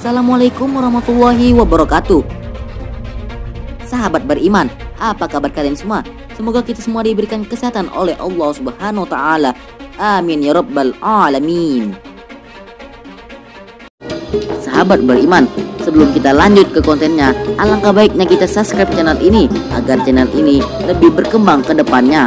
Assalamualaikum warahmatullahi wabarakatuh. Sahabat beriman, apa kabar kalian semua? Semoga kita semua diberikan kesehatan oleh Allah Subhanahu wa taala. Amin ya rabbal alamin. Sahabat beriman, sebelum kita lanjut ke kontennya, alangkah baiknya kita subscribe channel ini agar channel ini lebih berkembang ke depannya.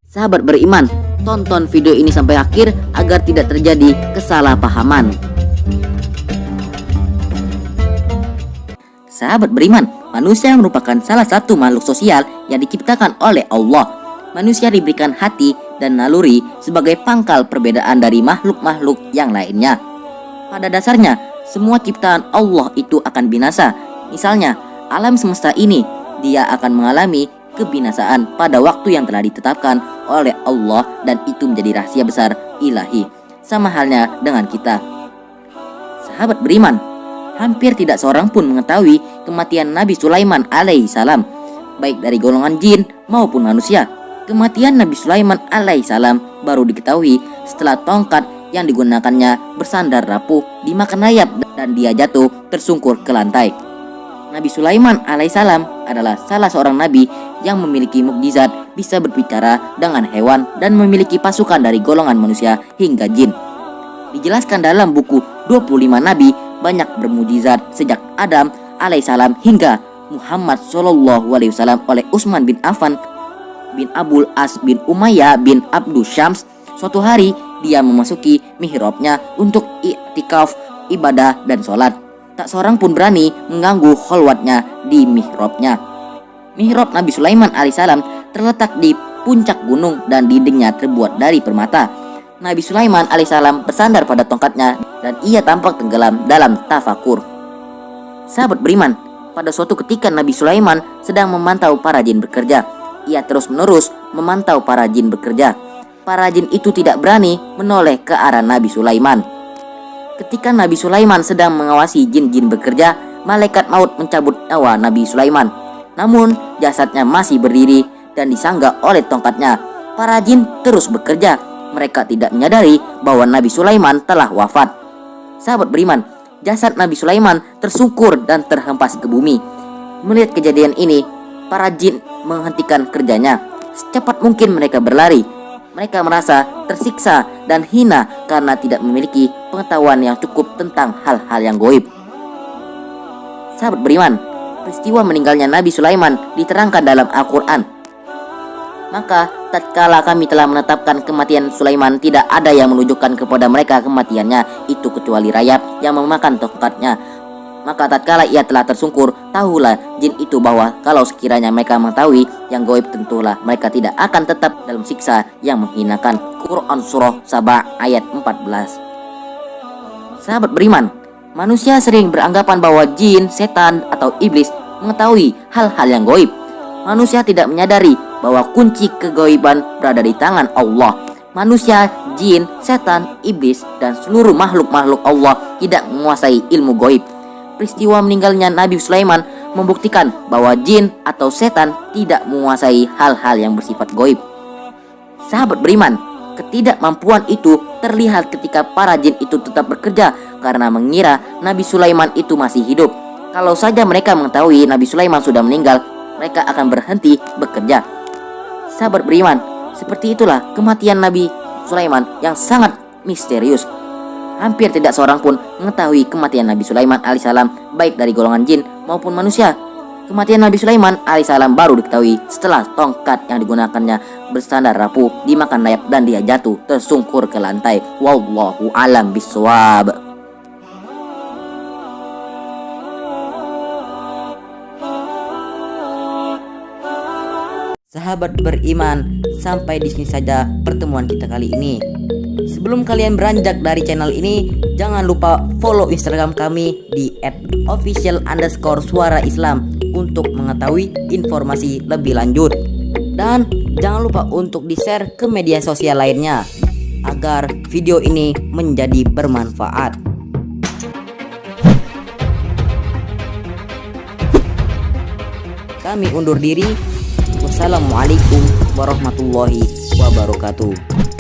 Sahabat beriman, tonton video ini sampai akhir agar tidak terjadi kesalahpahaman. Sahabat beriman, manusia merupakan salah satu makhluk sosial yang diciptakan oleh Allah. Manusia diberikan hati dan naluri sebagai pangkal perbedaan dari makhluk-makhluk yang lainnya. Pada dasarnya, semua ciptaan Allah itu akan binasa. Misalnya, alam semesta ini, dia akan mengalami kebinasaan pada waktu yang telah ditetapkan oleh Allah, dan itu menjadi rahasia besar ilahi. Sama halnya dengan kita. Sahabat beriman, hampir tidak seorang pun mengetahui kematian Nabi Sulaiman alaihissalam, baik dari golongan jin maupun manusia. Kematian Nabi Sulaiman alaihissalam baru diketahui setelah tongkat yang digunakannya bersandar rapuh dimakan rayap dan dia jatuh tersungkur ke lantai. Nabi Sulaiman alaihissalam adalah salah seorang nabi yang memiliki mukjizat, bisa berbicara dengan hewan dan memiliki pasukan dari golongan manusia hingga jin. Dijelaskan dalam buku 25 nabi banyak bermukjizat sejak Adam alaihissalam hingga Muhammad sallallahu alaihi wasallam oleh Utsman bin Affan bin Abul As bin Umayyah bin Abdus Syams. Suatu hari dia memasuki mihrabnya untuk i'tikaf, ibadah dan sholat. Tak seorang pun berani mengganggu khalwatnya di mihrabnya. Mihrab Nabi Sulaiman alaihissalam terletak di puncak gunung dan dindingnya terbuat dari permata. Nabi Sulaiman alaihissalam bersandar pada tongkatnya dan ia tampak tenggelam dalam tafakur. Sahabat beriman, pada suatu ketika Nabi Sulaiman sedang memantau para jin bekerja. Ia terus-menerus memantau para jin bekerja. Para jin itu tidak berani menoleh ke arah Nabi Sulaiman. Ketika Nabi Sulaiman sedang mengawasi jin-jin bekerja, malaikat maut mencabut nyawa Nabi Sulaiman. Namun jasadnya masih berdiri dan disangga oleh tongkatnya. Para jin terus bekerja. Mereka tidak menyadari bahwa Nabi Sulaiman telah wafat. Sahabat beriman, jasad Nabi Sulaiman tersungkur dan terhempas ke bumi. Melihat kejadian ini, para jin menghentikan kerjanya. Secepat mungkin mereka berlari. Mereka merasa tersiksa dan hina karena tidak memiliki pengetahuan yang cukup tentang hal-hal yang goib. Sahabat beriman, peristiwa meninggalnya Nabi Sulaiman diterangkan dalam Al-Quran. Maka tatkala kami telah menetapkan kematian Sulaiman, tidak ada yang menunjukkan kepada mereka kematiannya itu kecuali rayap yang memakan tongkatnya. Maka tatkala ia telah tersungkur, tahulah jin itu bahwa kalau sekiranya mereka mengetahui yang gaib, tentulah mereka tidak akan tetap dalam siksa yang menghinakan. Quran Surah Saba ayat 14. Sahabat beriman, manusia sering beranggapan bahwa jin, setan, atau iblis mengetahui hal-hal yang gaib. Manusia tidak menyadari bahwa kunci kegaiban berada di tangan Allah. Manusia, jin, setan, iblis, dan seluruh makhluk-makhluk Allah tidak menguasai ilmu gaib. Peristiwa meninggalnya Nabi Sulaiman membuktikan bahwa jin atau setan tidak menguasai hal-hal yang bersifat gaib. Sahabat beriman, ketidakmampuan itu terlihat ketika para jin itu tetap bekerja karena mengira Nabi Sulaiman itu masih hidup. Kalau saja mereka mengetahui Nabi Sulaiman sudah meninggal, mereka akan berhenti bekerja. Sahabat beriman, seperti itulah kematian Nabi Sulaiman yang sangat misterius. Hampir tidak seorang pun mengetahui kematian Nabi Sulaiman alaihissalam, baik dari golongan jin maupun manusia. Kematian Nabi Sulaiman alaihissalam baru diketahui setelah tongkat yang digunakannya bersandar rapuh dimakan rayap dan dia jatuh tersungkur ke lantai. Wallahu alam bisawab. Sahabat beriman, sampai di sini saja pertemuan kita kali ini. Sebelum kalian beranjak dari channel ini, jangan lupa follow Instagram kami di @official_suara_islam untuk mengetahui informasi lebih lanjut. Dan jangan lupa untuk di-share ke media sosial lainnya agar video ini menjadi bermanfaat. Kami undur diri. Wassalamualaikum warahmatullahi wabarakatuh.